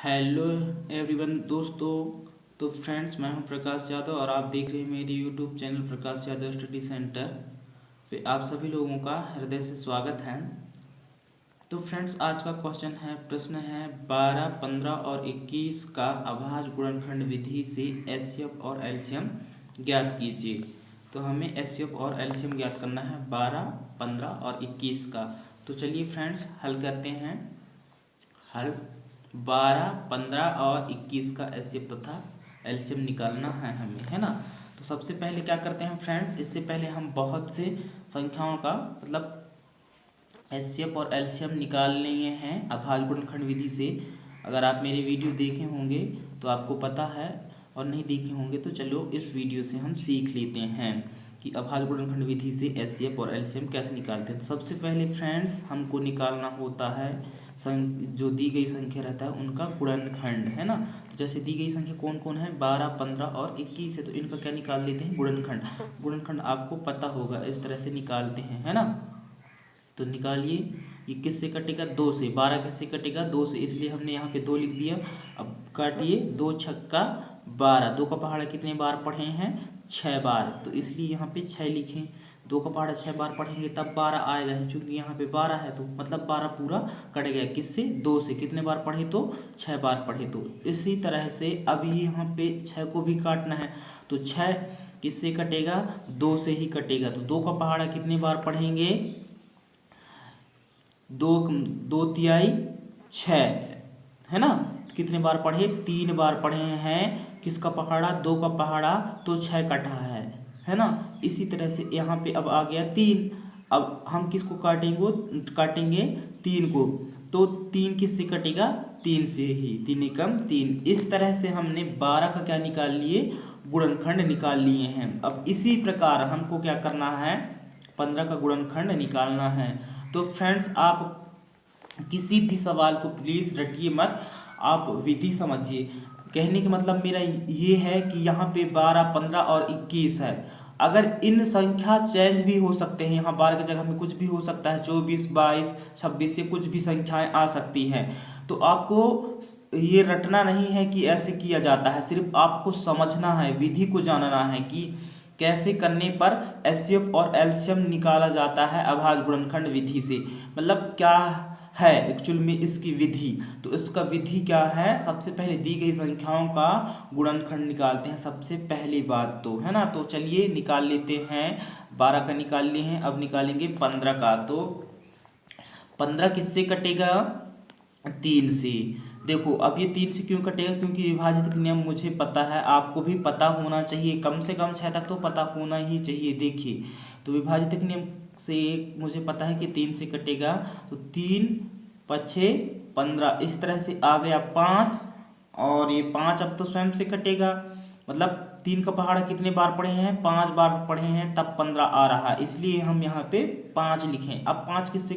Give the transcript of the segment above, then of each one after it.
Hello everyone दोस्तों। तो friends, मैं हूं प्रकाश यादव और आप देख रहे हैं मेरे YouTube channel Prakash Yadav study centre पे। आप सभी लोगों का हृदय से स्वागत है। तो फ्रेंड्स, आज का प्रश्न है 12, 15 और 21 का अभाज्य गुणनखंड विधि से एचसीएफ और एलसीएम ज्ञात कीजिए। तो हमें एचसीएफ और एलसीएम ज्ञात करना है 12, 15 और 21 का। तो चलिए फ्रेंड्स, हल करते हैं। हल 12, 15 और 21 का एचसीएफ तथा एलसीएम निकालना है हमें, है ना। तो सबसे पहले क्या करते हैं फ्रेंड्स, इससे पहले हम बहुत से संख्याओं का मतलब एचसीएफ और एलसीएम निकाल लिए हैं अभाज्य गुणनखंड विधि से। अगर आप मेरे वीडियो देखे होंगे तो आपको पता है, और नहीं देखे होंगे तो चलो इस वीडियो से हम सीख लेते हैं कि अभाज्य गुणनखंड विधि से एचसीएफ और एलसीएम कैसे निकालते हैं। तो सबसे पहले फ्रेंड्स, हमको निकालना होता है जो दी गई संख्या रहता है उनका गुणनखंड, है ना। तो जैसे दी गई संख्या कौन कौन है, 12, 15 और 21 है, तो इनका क्या निकाल लेते हैं, गुणनखंड। गुणनखंड आपको पता होगा, इस तरह से निकालते हैं, है ना। तो निकालिए, ये किससे कटेगा, 2 से। 12 किससे कटेगा, 2 से, इसलिए हमने यहाँ पे 2 लिख दिया। अब काटिए, 2 छक्का 12, 2 का पहाड़ा कितने बार पढ़े हैं, 6 बार, तो इसलिए यहाँ पे 6 लिखें। 2 का पहाड़ा 6 बार पढ़ेंगे तब 12 आएगा, चूंकि यहाँ पे 12 है तो मतलब 12 पूरा कट गया। किससे, 2 से। कितने बार पढ़े तो 6 बार पढ़े। तो इसी तरह से अभी यहाँ पे 6 को भी काटना है, तो 6 किससे कटेगा, 2 से ही कटेगा। तो 2 का पहाड़ा कितने बार पढ़ेंगे, 2 तिहाई 6, है ना। कितने बार पढ़े, 3 बार पढ़े हैं। किसका पहाड़ा, 2 का पहाड़ा, तो 6 कटा है ना। इसी तरह से यहाँ पे अब आ गया 3। अब हम किसको काटेंगे 3 को, तो 3 किससे कटेगा, 3 से ही, 3 एकम 3। इस तरह से हमने 12 का क्या निकाल लिए, गुणनखंड निकाल लिए हैं। अब इसी प्रकार हमको क्या करना है, 15 का गुणनखंड निकालना है। तो फ्रेंड्स, आप किसी भी सवाल को प्लीज रटिए मत, आप विधि समझिए। कहने का मतलब मेरा ये है कि यहाँ पे 12, 15 और 21 है। अगर इन संख्या चेंज भी हो सकते हैं, यहाँ 12 की जगह में कुछ भी हो सकता है, 24, 22, 26 से कुछ भी संख्याएं आ सकती हैं। तो आपको ये रटना नहीं है कि ऐसे किया जाता है, सिर्फ आपको समझना है, विधि को जानना है कि कैसे करने पर एचसीएफ और एलसीएम निकाला जाता है अभाज्य गुणनखंड विधि से। मतलब क्या है एक्चुअल में इसकी विधि। तो इसका विधि क्या है, सबसे पहले दी गई संख्याओं का गुणनखंड निकालते हैं, सबसे पहली बात तो, है ना। तो चलिए निकाल लेते हैं। 12 का निकाल लिए हैं, अब निकालेंगे 15 का। तो 15 किससे कटेगा, 3 से। देखो अब ये 3 से क्यों कटेगा, क्योंकि विभाजित का नियम मुझे पता है, आपको भी पता होना चाहिए, कम से कम 6 तक तो पता होना ही चाहिए। देखिए, तो विभाजित के नियम से मुझे पता है कि 3 से कटेगा, तो 3 पछे 15, इस तरह से आ गया 5, और ये 5 अब तो स्वयं से कटेगा। मतलब 3 का पहाड़ा कितने बार पढ़े हैं, 5 बार पढ़े हैं, तब 15 आ रहा है, इसलिए हम यहाँ पे 5 लिखें। अब 5 किससे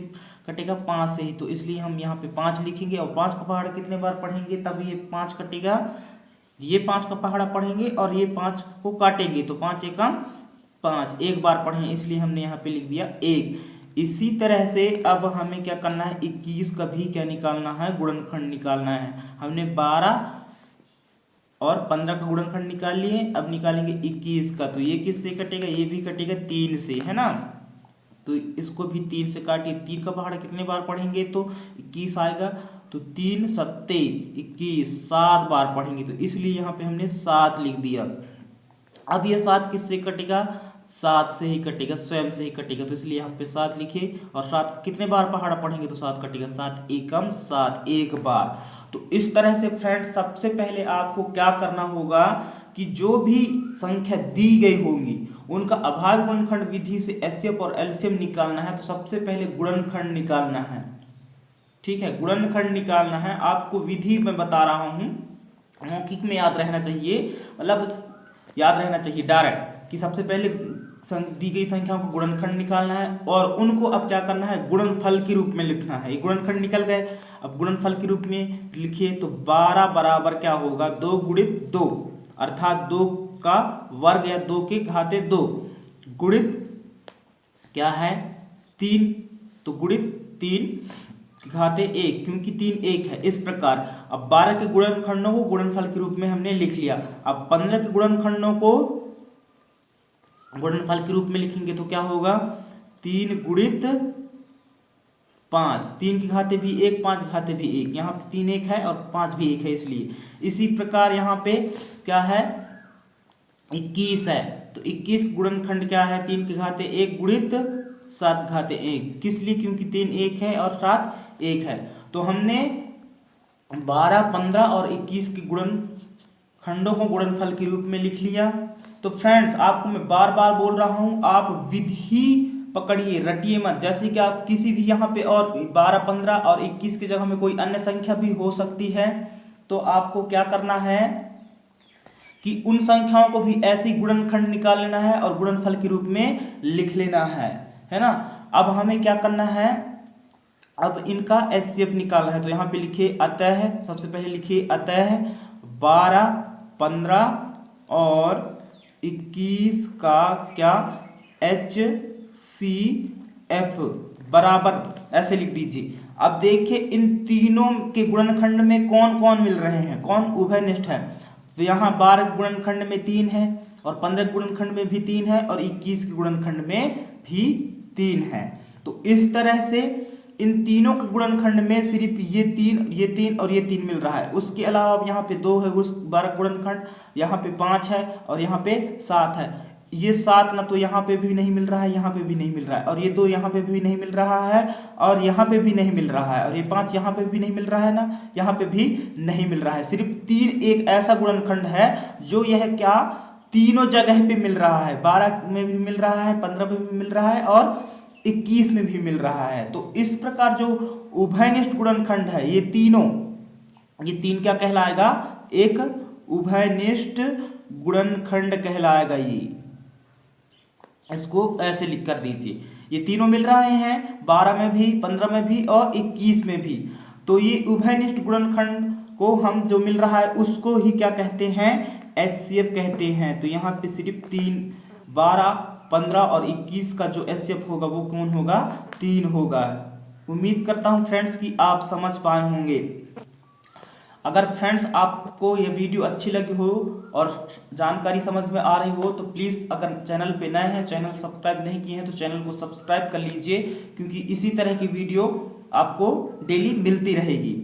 कटेगा, 5 से ही, तो इसलिए हम यहाँ पे 5 लिखेंगे। और 5 का पहाड़ा कितने बार पढ़ेंगे तब ये 5 कटेगा, ये 5 का पहाड़ा पढ़ेंगे और ये 5 को काटेंगे, तो 5 एकम 5, एक बार पढ़े, इसलिए हमने यहाँ पे लिख दिया 1। इसी तरह से अब हमें क्या करना है, 21 का भी क्या निकालना है, गुणनखंड निकालना है। हमने 12 और 15 का गुणनखंड निकाल लिए, अब निकालेंगे 21 का। तो ये किससे कटेगा, ये भी कटेगा 3 से, है ना। तो इसको भी 3 से काटिए। 3 का पहाड़ा कितने बार पढ़ेंगे तो 21 आएगा, तो 3 सत्ते 21, 7 बार पढ़ेंगे, तो इसलिए यहाँ पे हमने 7 लिख दिया। अब ये 7 किससे कटेगा, 7 से ही कटेगा, स्वयं से ही कटेगा, तो इसलिए यहाँ पे 7 लिखे। और 7 कितने बार पहाड़ा पढ़ेंगे तो 7 कटेगा, 7 एकम 7, एक बार। तो इस तरह से फ्रेंड्स, सबसे पहले आपको क्या करना होगा कि जो भी संख्या दी गई होंगी उनका अभाज्य गुणनखंड विधि से एचसीएफ और एलसीएम निकालना है। तो सबसे पहले गुणनखंड निकालना है, ठीक है, गुणनखंड निकालना है। आपको विधि में बता रहा हूं, मौखिक में याद रहना चाहिए, मतलब याद रहना चाहिए डायरेक्ट, कि सबसे पहले दी गई संख्याओं को गुणनखंड निकालना है और उनको अब क्या करना है, गुणनफल के रूप में लिखना है। ये गुणनखंड निकल गए, अब गुणनफल के रूप में लिखिए। तो 12 बराबर क्या होगा, 2 गुणित 2, अर्थात 2 का वर्ग या 2 के घाते 2, गुणित क्या है 3, तो गुणित 3 घाते 1, क्योंकि 3 1 है। इस प्रकार अब 12 के गुणनखंडों को गुणनफल के रूप में हमने लिख लिया। अब 15 के गुणनखंडों को गुणनफल के रूप में लिखेंगे तो क्या होगा, 3 गुणित 5, 3 की घाते भी 1, 5 घाते भी 1, यहाँ पे 3 1 है और 5 भी 1 है इसलिए। इसी प्रकार यहाँ पे क्या है, 21 है, तो 21 गुणनखंड क्या है, 3 की घाते 1 गुणित 7 घाते 1, किस लिए, क्योंकि 3 1 है और 7 1 है। तो हमने 12, 15 और 21 के गुणनखंडों को गुणनफल के रूप में लिख लिया। तो फ्रेंड्स आपको मैं बार बार बोल रहा हूं, आप विधि पकड़िए, रटिए मत। जैसे कि आप किसी भी यहाँ पे और 12, 15 और 21 की जगह में कोई अन्य संख्या भी हो सकती है, तो आपको क्या करना है कि उन संख्याओं को भी ऐसे ही गुणनखंड निकाल लेना है और गुणनफल के रूप में लिख लेना है ना। अब हमें क्या करना है, अब इनका एचसीएफ निकालना है। तो यहाँ पे लिखिए अतः, सबसे पहले लिखिए अतः 12, 15 और 21 का क्या HCF बराबर, ऐसे लिख दीजिए। अब देखिए इन तीनों के गुणनखंड में कौन कौन मिल रहे हैं, कौन उभयनिष्ठ है। तो यहाँ 12 गुणनखंड में 3 है और 15 गुणनखंड में भी 3 है और 21 के गुणनखंड में भी 3 है। तो इस तरह से इन तीनों के गुणनखंड में सिर्फ ये 3 और ये 3 मिल रहा है। उसके अलावा अब यहाँ पे 2 है उस 12 गुणनखंड, यहाँ पे 5 है और यहाँ पे 7 है। ये 7 ना तो यहाँ पे भी नहीं मिल रहा है, यहाँ पे भी नहीं मिल रहा है, और ये 2 यहाँ पे भी नहीं मिल रहा है और यहाँ पे भी नहीं मिल रहा है, और ये 5 यहाँ पे भी नहीं मिल रहा है ना, यहाँ पे भी नहीं मिल रहा है। सिर्फ 3 एक ऐसा गुणनखंड है जो यह क्या तीनों जगह पे मिल रहा है, 12 में भी मिल रहा है, 15 में भी मिल रहा है और 21 में भी मिल रहा है। तो इस प्रकार जो उभयनिष्ठ गुणनखंड है ये तीन क्या कहलाएगा, एक उभयनिष्ठ गुणनखंड कहलाएगा। ये इसको ऐसे लिख कर दीजिए, ये तीनों मिल रहे हैं 12 में भी, 15 में भी और 21 में भी। तो ये उभयनिष्ठ गुणनखंड को हम जो मिल रहा है उसको ही क्या कहते हैं, HCF कहते हैं। तो यहाँ पे सिर्फ 3, 12, 15 और 21 का जो HCF होगा वो कौन होगा, 3 होगा। उम्मीद करता हूँ फ्रेंड्स कि आप समझ पाए होंगे। अगर फ्रेंड्स आपको ये वीडियो अच्छी लगी हो और जानकारी समझ में आ रही हो तो प्लीज़, अगर चैनल पे नए हैं, चैनल सब्सक्राइब नहीं किए हैं तो चैनल को सब्सक्राइब कर लीजिए, क्योंकि इसी तरह की वीडियो आपको डेली मिलती रहेगी।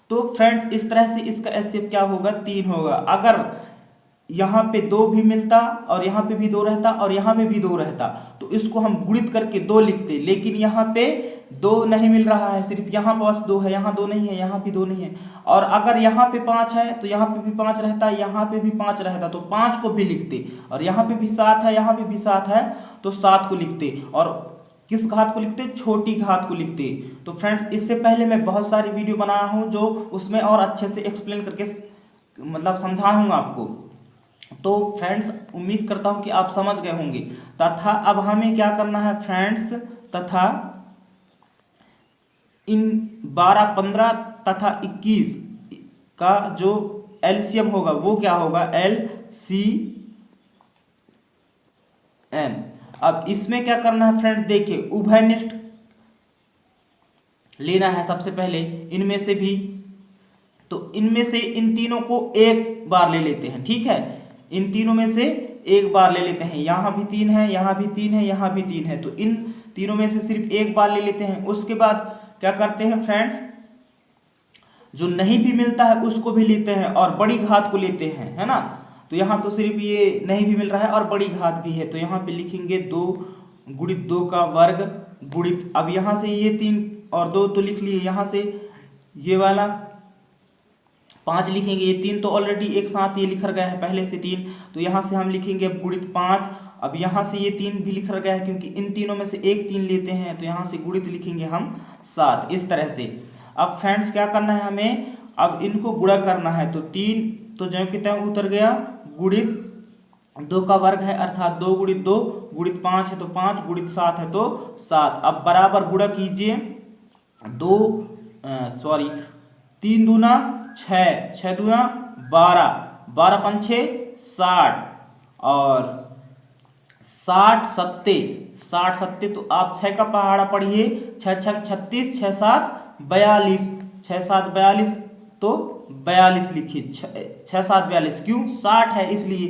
तो फ्रेंड्स इस तरह से इसका HCF क्या होगा, 3 होगा। अगर यहाँ पे 2 भी मिलता और यहाँ पे भी 2 रहता और यहाँ पे भी 2 रहता तो इसको हम गुणित करके 2 लिखते, लेकिन यहाँ पे 2 नहीं मिल रहा है, सिर्फ यहाँ बस 2 है, यहाँ 2 नहीं है, यहाँ भी 2 नहीं है। और अगर यहाँ पे 5 है तो यहाँ पे भी 5 रहता, यहाँ पे भी 5 रहता तो 5 को भी लिखते, और यहाँ पे भी 7 है, यहाँ पे भी 7 है तो 7 को लिखते, और किस घात को लिखते, छोटी घात को लिखते। तो फ्रेंड्स इससे पहले मैं बहुत सारी वीडियो बनाया हूँ जो उसमें और अच्छे से एक्सप्लेन करके मतलब समझाऊंगा आपको। तो फ्रेंड्स उम्मीद करता हूं कि आप समझ गए होंगे। तथा अब हमें क्या करना है फ्रेंड्स, तथा इन 12, 15 तथा 21 का जो LCM होगा वो क्या होगा, LCM। अब इसमें क्या करना है फ्रेंड्स, देखिए उभयनिष्ठ लेना है सबसे पहले इनमें से भी, तो इनमें से इन तीनों को एक बार ले लेते हैं, ठीक है, इन तीनों में से एक बार ले लेते हैं। यहाँ भी 3 है, यहाँ भी 3 है, यहाँ भी 3 है, तो इन तीनों में से सिर्फ एक बार ले लेते हैं। उसके बाद क्या करते हैं फ्रेंड्स, जो नहीं भी मिलता है उसको भी लेते हैं और बड़ी घात को लेते हैं, है ना। तो यहाँ तो सिर्फ ये नहीं भी मिल रहा है और बड़ी घात भी है, तो यहाँ पे लिखेंगे 2 गुणित 2 का वर्ग गुणित, अब यहाँ से ये 3 और 2 तो लिख लिए, यहाँ से ये वाला 5 लिखेंगे, ये 3 तो ऑलरेडी एक साथ ये लिखा गया है पहले से 3, तो यहाँ से हम लिखेंगे गुणित 5। अब यहाँ से ये 3 भी लिखा गया है क्योंकि इन तीनों में से एक 3 लेते हैं, तो यहाँ से गुणित लिखेंगे हम 7, इस तरह से। अब फ्रेंड्स क्या करना है हमें, अब इनको गुणा करना है, तो 3 तो जो कि त्यों उतर गया, गुणित 2 का वर्ग है अर्थात 2 गुणित 2 गुणित 5 है तो 5 गुणित 7 है तो 7। अब बराबर गुणा कीजिए, 3 दूना 6, 6 दूना 12, 12 पंछे 60 और 60 सत्ते तो आप 6 का पहाड़ा पढ़िए, 6 6 36, 6 7 42, 6 7 42 तो 42 लिखिए, 6 7 42 क्यों 60 है इसलिए,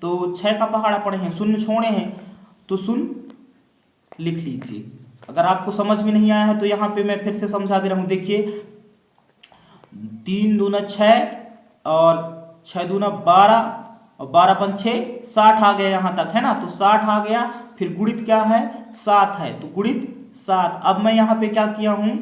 तो 6 का पहाड़ा पढ़े हैं, शून्य छोड़े हैं तो शून्य लिख लीजिए। अगर आपको समझ में नहीं आया है तो यहाँ पे मैं फिर से समझा दे रहा हूँ, देखिए 3 दूना 6 और 6 दूना 12 और 12 पन 6, 60 आ गया यहाँ तक, है ना, तो 60 आ गया। फिर गुणित क्या है 7 है, तो गुणित 7। अब मैं यहाँ पे क्या किया हूँ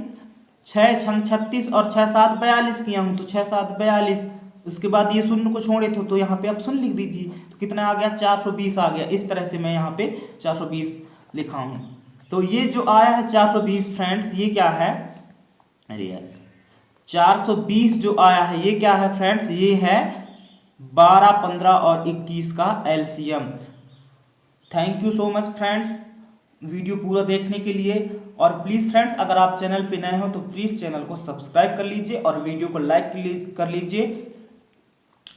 6 छंग 36 और 6 7 42 किया हूँ, तो 6 7 42, उसके बाद ये शून्य को छोड़े थे तो यहाँ पे आप शून्य लिख दीजिए, तो कितना आ गया 420 आ गया। इस तरह से मैं यहाँ पे 420 लिखा हूँ। तो ये जो आया है 420 फ्रेंड्स, ये क्या है, अरे यार 420 जो आया है ये क्या है फ्रेंड्स, ये है 12 15 और 21 का LCM. Thank you so much friends video पूरा देखने के लिए। और प्लीज़ फ्रेंड्स अगर आप चैनल पे नए हो तो प्लीज़ चैनल को सब्सक्राइब कर लीजिए और वीडियो को लाइक कर लीजिए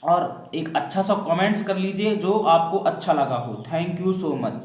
और एक अच्छा सा कमेंट्स कर लीजिए जो आपको अच्छा लगा हो। Thank you so much.